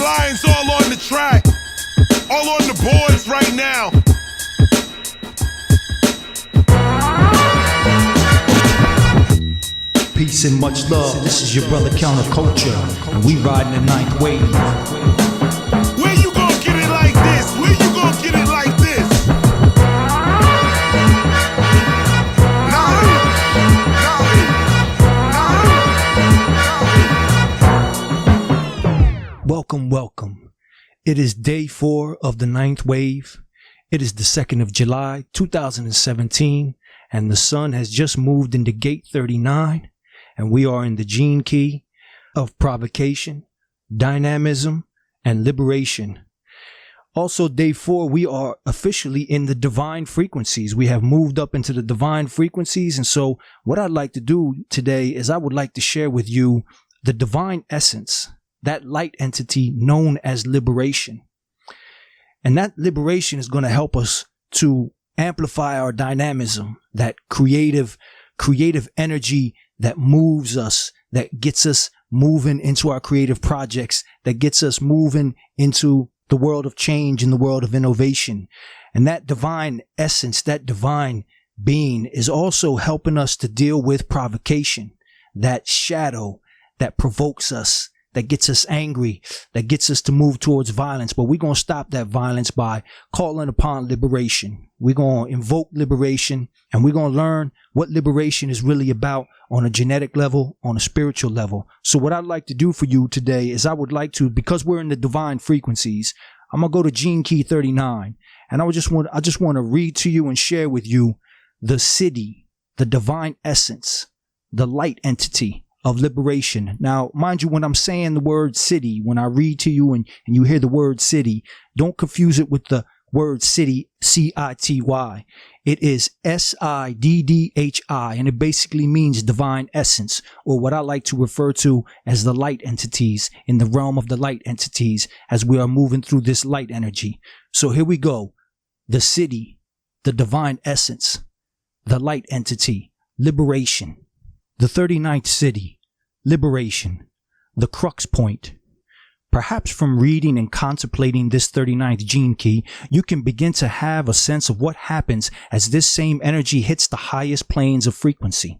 Lions all on the track, all on the boards right now. Peace and much love. This is your brother Counterculture, and we riding the ninth wave. Where you gonna get it like this? Where you gonna get it like this? Welcome. It is day 4 of the ninth wave. It is the 2nd of July, 2017, and the sun has just moved into gate 39, and we are in the gene key of provocation, dynamism, and liberation. Also, day 4, we are officially in the divine frequencies. We have moved up into the divine frequencies, and so what I'd like to do today is I would like to share with you the divine essence, that light entity known as liberation. And that liberation is going to help us to amplify our dynamism, that creative energy that moves us, that gets us moving into our creative projects, that gets us moving into the world of change and the world of innovation. And that divine essence, that divine being is also helping us to deal with provocation, that shadow that provokes us, that gets us angry, that gets us to move towards violence. But we're going to stop that violence by calling upon liberation. We're going to invoke liberation, and we're going to learn what liberation is really about on a genetic level, on a spiritual level. So what I'd like to do for you today is I would like to, because we're in the divine frequencies, I'm going to go to Gene Key 39, and I just want to read to you and share with you the city, the divine essence, the light entity of liberation. Now, mind you, when I'm saying the word city, when I read to you and you hear the word city, don't confuse it with the word city, C-I-T-Y. It is S-I-D-D-H-I, and it basically means divine essence, or what I like to refer to as the light entities, in the realm of the light entities, as we are moving through this light energy. So here we go. The city, the divine essence, the light entity, liberation. The 39th city, liberation, the crux point. Perhaps from reading and contemplating this 39th gene key, you can begin to have a sense of what happens as this same energy hits the highest planes of frequency.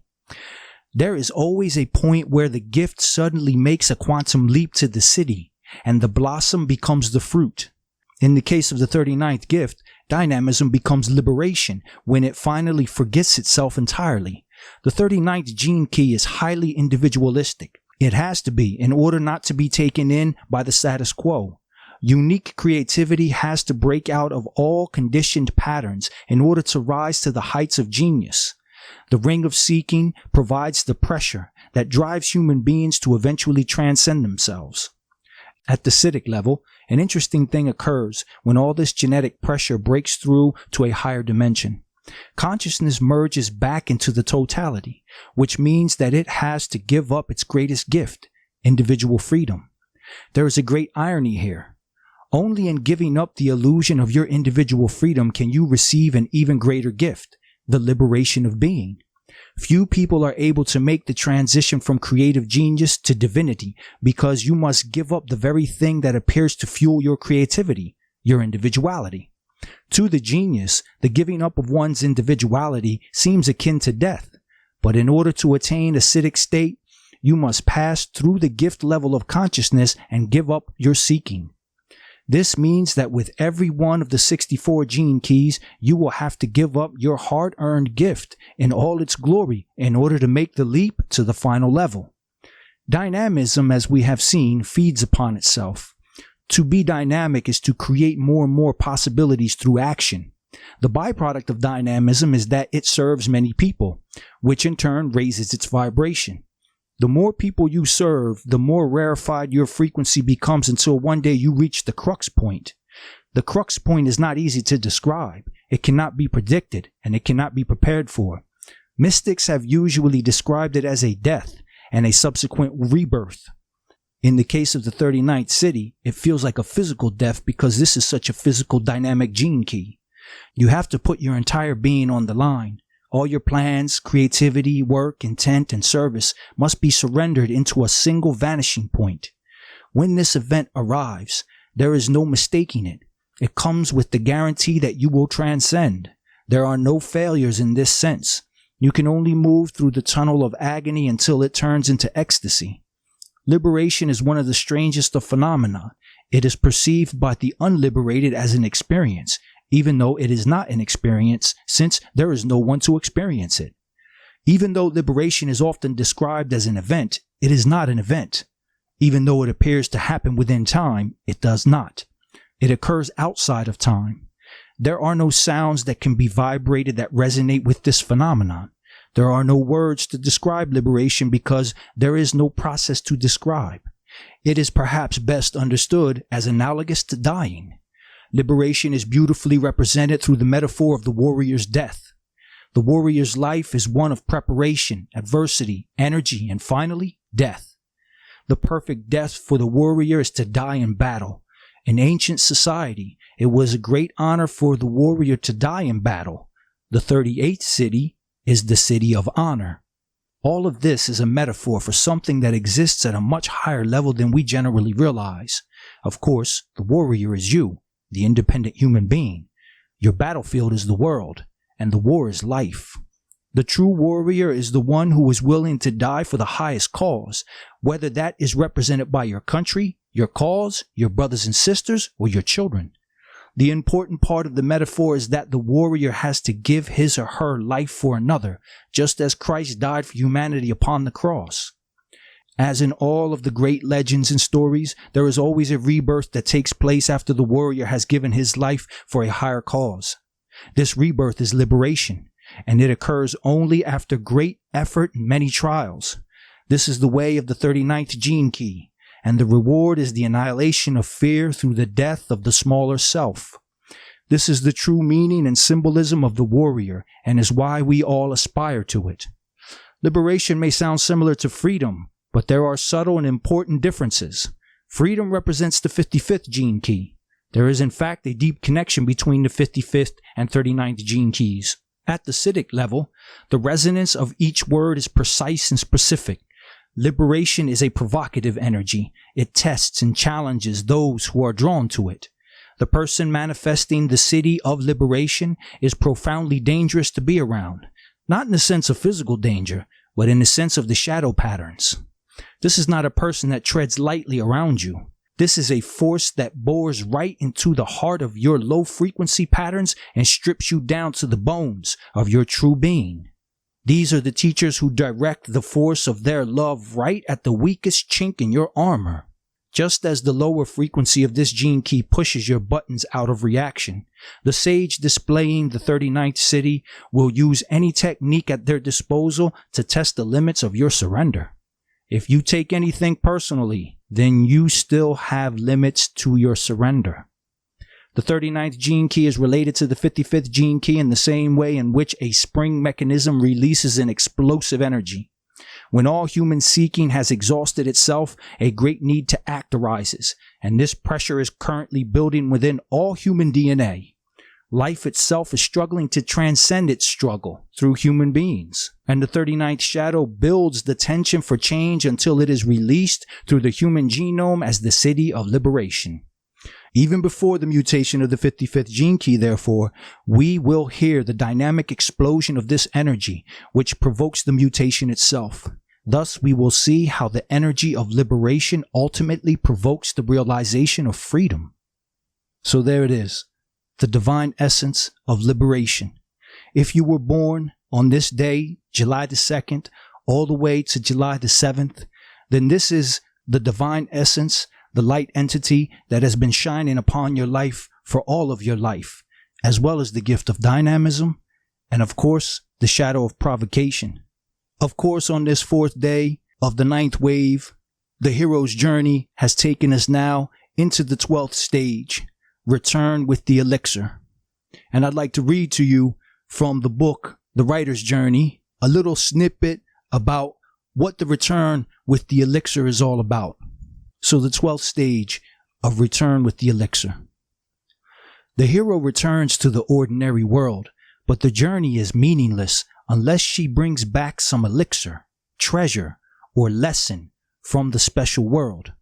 There is always a point where the gift suddenly makes a quantum leap to the city, and the blossom becomes the fruit. In the case of the 39th gift, dynamism becomes liberation when it finally forgets itself entirely. The 39th gene key is highly individualistic. It has to be in order not to be taken in by the status quo. Unique creativity has to break out of all conditioned patterns in order to rise to the heights of genius. The ring of seeking provides the pressure that drives human beings to eventually transcend themselves. At the citic level, an interesting thing occurs when all this genetic pressure breaks through to a higher dimension. Consciousness merges back into the totality, which means that it has to give up its greatest gift, individual freedom. There is a great irony here. Only in giving up the illusion of your individual freedom can you receive an even greater gift, the liberation of being. Few people are able to make the transition from creative genius to divinity because you must give up the very thing that appears to fuel your creativity, your individuality. To the genius, the giving up of one's individuality seems akin to death, but in order to attain a citic state, you must pass through the gift level of consciousness and give up your seeking. This means that with every one of the 64 gene keys, you will have to give up your hard-earned gift in all its glory in order to make the leap to the final level. Dynamism, as we have seen, feeds upon itself. To be dynamic is to create more and more possibilities through action. The byproduct of dynamism is that it serves many people, which in turn raises its vibration. The more people you serve, the more rarefied your frequency becomes until one day you reach the crux point. The crux point is not easy to describe. It cannot be predicted, and it cannot be prepared for. Mystics have usually described it as a death and a subsequent rebirth. In the case of the 39th city, it feels like a physical death because this is such a physical dynamic gene key. You have to put your entire being on the line. All your plans, creativity, work, intent, and service must be surrendered into a single vanishing point. When this event arrives, there is no mistaking it. It comes with the guarantee that you will transcend. There are no failures in this sense. You can only move through the tunnel of agony until it turns into ecstasy. Liberation is one of the strangest of phenomena. It is perceived by the unliberated as an experience, even though it is not an experience, since there is no one to experience it. Even though liberation is often described as an event, it is not an event. Even though it appears to happen within time, it does not. It occurs outside of time. There are no sounds that can be vibrated that resonate with this phenomenon. There are no words to describe liberation because there is no process to describe. It is perhaps best understood as analogous to dying. Liberation is beautifully represented through the metaphor of the warrior's death. The warrior's life is one of preparation, adversity, energy, and finally, death. The perfect death for the warrior is to die in battle. In ancient society, it was a great honor for the warrior to die in battle. The 38th city is the city of honor. All of this is a metaphor for something that exists at a much higher level than we generally realize. Of course, the warrior is you, the independent human being. Your battlefield is the world, and the war is life. The true warrior is the one who is willing to die for the highest cause, whether that is represented by your country, your cause, your brothers and sisters, or your children. The important part of the metaphor is that the warrior has to give his or her life for another, just as Christ died for humanity upon the cross. As in all of the great legends and stories, there is always a rebirth that takes place after the warrior has given his life for a higher cause. This rebirth is liberation, and it occurs only after great effort and many trials. This is the way of the 39th gene key, and the reward is the annihilation of fear through the death of the smaller self. This is the true meaning and symbolism of the warrior, and is why we all aspire to it. Liberation may sound similar to freedom, but there are subtle and important differences. Freedom represents the 55th gene key. There is in fact a deep connection between the 55th and 39th gene keys. At the Siddhic level, the resonance of each word is precise and specific. Liberation is a provocative energy. It tests and challenges those who are drawn to it. The person manifesting the city of liberation is profoundly dangerous to be around, not in the sense of physical danger, but in the sense of the shadow patterns. This is not a person that treads lightly around you. This is a force that bores right into the heart of your low frequency patterns and strips you down to the bones of your true being. These are the teachers who direct the force of their love right at the weakest chink in your armor. Just as the lower frequency of this gene key pushes your buttons out of reaction, the sage displaying the 39th city will use any technique at their disposal to test the limits of your surrender. If you take anything personally, then you still have limits to your surrender. The 39th gene key is related to the 55th gene key in the same way in which a spring mechanism releases an explosive energy. When all human seeking has exhausted itself, a great need to act arises, and this pressure is currently building within all human DNA. Life itself is struggling to transcend its struggle through human beings, and the 39th shadow builds the tension for change until it is released through the human genome as the city of liberation. Even before the mutation of the 55th gene key, therefore, we will hear the dynamic explosion of this energy, which provokes the mutation itself. Thus, we will see how the energy of liberation ultimately provokes the realization of freedom. So there it is, the divine essence of liberation. If you were born on this day, July the 2nd, all the way to July the 7th, then this is the divine essence, the light entity that has been shining upon your life for all of your life, as well as the gift of dynamism, and of course, the shadow of provocation. Of course, on this 4th day of the 9th wave, the hero's journey has taken us now into the 12th stage, Return with the Elixir. And I'd like to read to you from the book, The Writer's Journey, a little snippet about what the Return with the Elixir is all about. So the 12th stage of Return with the Elixir. The hero returns to the ordinary world, but the journey is meaningless unless she brings back some elixir, treasure, or lesson from the special world.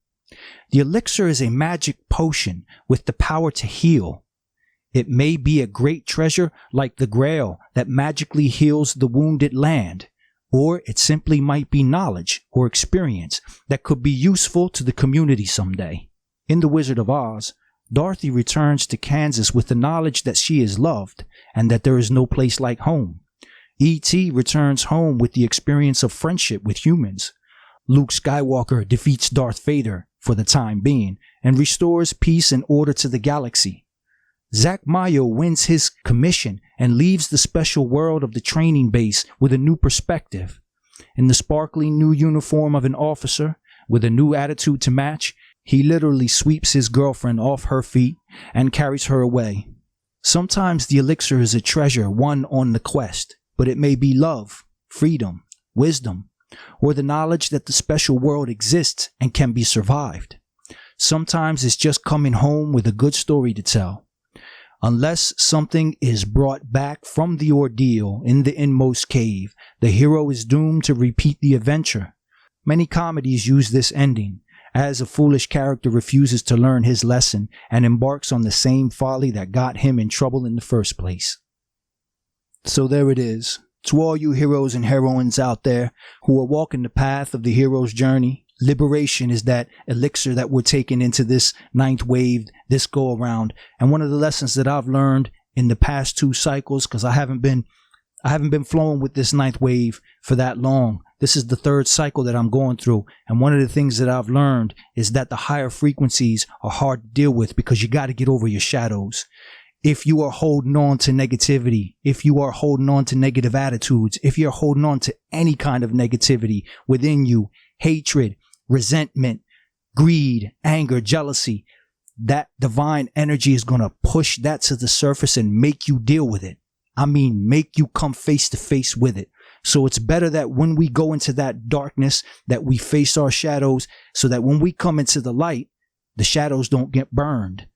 The elixir is a magic potion with the power to heal. It may be a great treasure like the Grail that magically heals the wounded land, or it simply might be knowledge or experience that could be useful to the community someday. In The Wizard of Oz, Dorothy returns to Kansas with the knowledge that she is loved and that there is no place like home. E.T. returns home with the experience of friendship with humans. Luke Skywalker defeats Darth Vader for the time being and restores peace and order to the galaxy. Zach Mayo wins his commission and leaves the special world of the training base with a new perspective. In the sparkly new uniform of an officer, with a new attitude to match, he literally sweeps his girlfriend off her feet and carries her away. Sometimes the elixir is a treasure won on the quest, but it may be love, freedom, wisdom, or the knowledge that the special world exists and can be survived. Sometimes it's just coming home with a good story to tell. Unless something is brought back from the ordeal in the inmost cave, the hero is doomed to repeat the adventure. Many comedies use this ending, as a foolish character refuses to learn his lesson and embarks on the same folly that got him in trouble in the first place. So there it is. To all you heroes and heroines out there who are walking the path of the hero's journey, liberation is that elixir that we're taking into this ninth wave, this go around. And one of the lessons that I've learned in the past 2 cycles, because I haven't been flowing with this ninth wave for that long. This is the 3rd cycle that I'm going through. And one of the things that I've learned is that the higher frequencies are hard to deal with because you got to get over your shadows. If you are holding on to negativity, if you are holding on to negative attitudes, if you're holding on to any kind of negativity within you, hatred, resentment, greed, anger, jealousy, that divine energy is going to push that to the surface and make you deal with it. I mean, make you come face to face with it. So it's better that when we go into that darkness, that we face our shadows so that when we come into the light, the shadows don't get burned.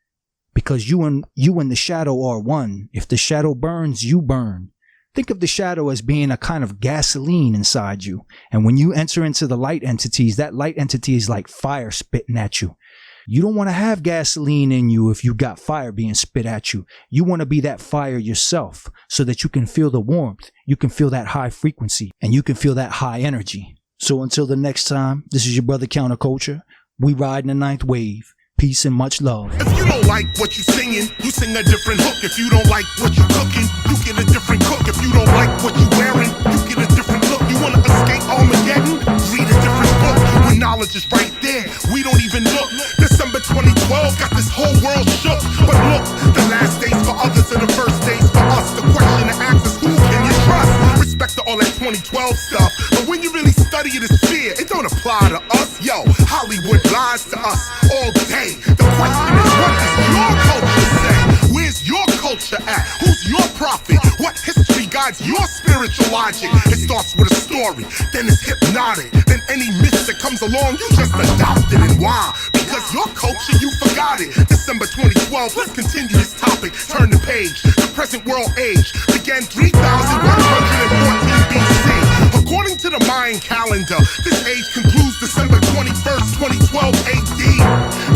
Because you and the shadow are one. If the shadow burns, you burn. Think of the shadow as being a kind of gasoline inside you. And when you enter into the light entities, that light entity is like fire spitting at you. You don't want to have gasoline in you if you got fire being spit at you. You want to be that fire yourself so that you can feel the warmth. You can feel that high frequency and you can feel that high energy. So until the next time, this is your brother Counterculture. We ride in the ninth wave. Peace and much love. If you don't like what you singing, you sing a different hook. If you don't like what you cooking, you get a different cook. If you don't like what you wearing, you get a different look. You wanna escape Armageddon? Read a different book. When knowledge is right there, we don't even look. December 2012 got this whole world shook. But look, the last days for others are the first days for us. The question to ask is who can you trust? Respect to all that 2012 stuff, but when you really study it, it's fear. It don't apply to us. Yo, Hollywood lies to us all day. The question is, what does your culture say? Where's your culture at? Who's your prophet? What history guides your spiritual logic? It starts with a story, then it's hypnotic. Then any myth that comes along, you just adopt it. And why? Because your culture, you forgot it. December 2012, let's continue this topic. Turn the page. The present world age began 3,114 BC. According to the Mayan calendar, this age concludes December 21st, 2012 AD.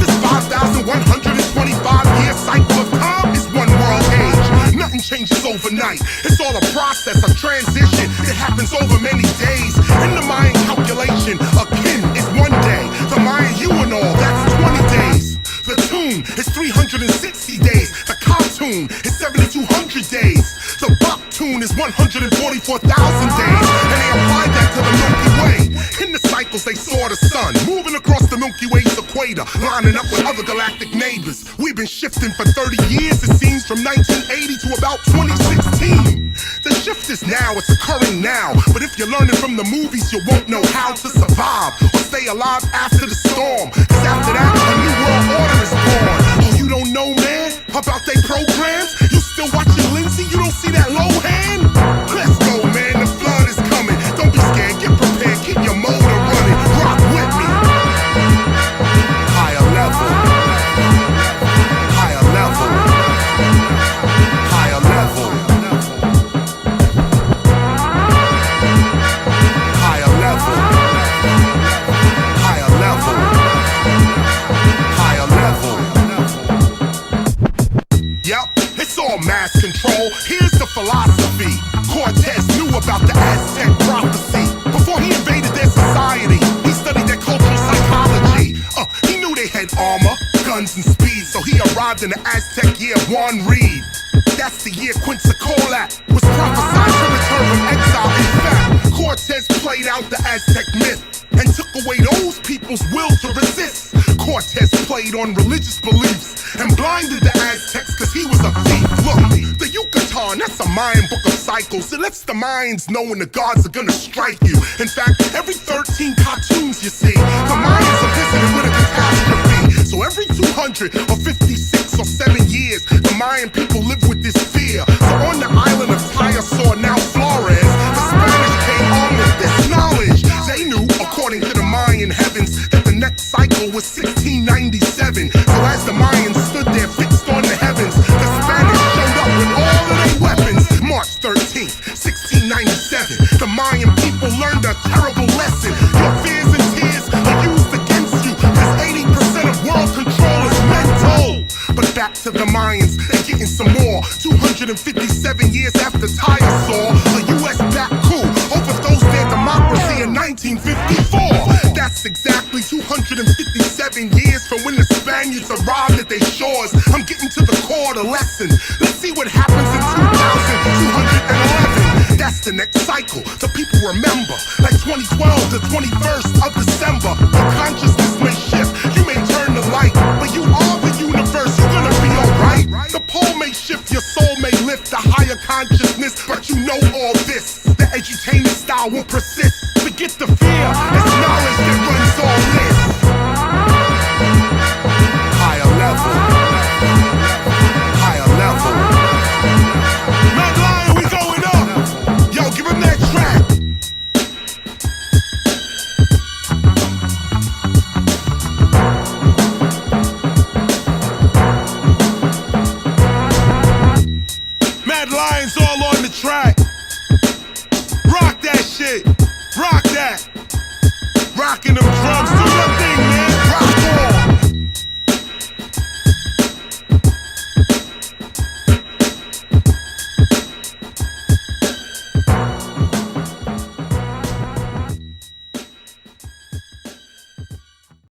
This 5,125-year cycle of time is one world age. Nothing changes overnight. It's all a process, a transition. It happens over many days. In the Mayan calculation, a kin is 1 day. The Mayan all, that's 20 days. The tune is 360 days. The cartoon is 7,200 days. The buck tune is 144,000 days. And they applied that to the Milky Way. In the cycles they saw the sun moving across the Milky Way's equator, lining up with other galactic neighbors. We've been shifting for 30 years, it seems, from 1980 to about 2016. The shift is now, it's occurring now. But if you're learning from the movies, you won't know how to survive or stay alive after the storm. Cause after that, a new world order is born. Oh, you don't know, man, about they programs? You still watching Lindsay? You don't see that low hand? Let's go, man, the flood is coming. Don't be scared, get prepared, keep your motor running. Rock with me. Higher level. Higher level. Higher level. Higher level. Higher level. mass control. Here's the philosophy. Cortez knew about the Aztec prophecy. Before he invaded their society, he studied their cultural psychology. He knew they had armor, guns, and speed, so he arrived in the Aztec year of Juan Reed. That's the year Quetzalcoatl was prophesied to return from exile. In fact, Cortez played out the Aztec myth and took away those people's will to resist. Cortez played on religious beliefs and blinded the Aztecs cause he was a thief. Look, the Yucatan, that's a Mayan book of cycles. It lets the Mayans know when the gods are gonna strike you. In fact, every 13 cartoons you see, the Mayans are visited with a catastrophe. So every 200 or 56 or 7 years, the Mayan people live with this fear. So on the island of Tayasor, now Flores, the Spanish came on with this knowledge. They knew, according to the Mayan heavens, that the next cycle was 1697. So as the Mayans stood there fixed on the heavens, the Spanish showed up with all of their weapons. March 13th, 1697, the Mayan people learned a terrible lesson. Your fears and tears are used against you, cause 80% of world control is mental. But back to the Mayans, they're getting some more. 257 years after Tayasor, a US-backed coup overthrows their democracy in 1954. That's exactly 257 years from when the Spaniards arrived at their shores. I'm getting to the core of the lesson. Let's see what happens in 2211. That's the next cycle the people remember. Like 2012 to 21st of December. Your consciousness may shift, you may turn the light, but you are the universe, you're gonna be alright. The pole may shift, your soul may lift a higher consciousness, but you know all this. The edutainment style won't persist.